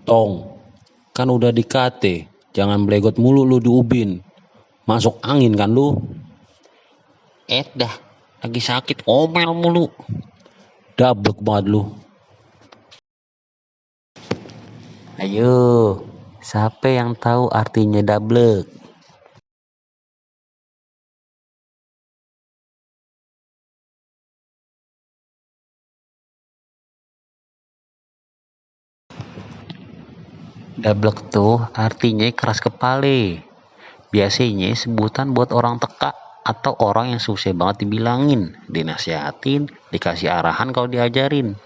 Tong, kan udah dikate, jangan belegot mulu lu di ubin. Masuk angin kan lu? Dah, lagi sakit omel mulu. Dablek banget lu. Ayo, siapa yang tahu artinya dablek? Dablek tuh artinya keras kepale. Biasanya sebutan buat orang teka atau orang yang susah banget dibilangin, dinasihatin, dikasih arahan kalau diajarin.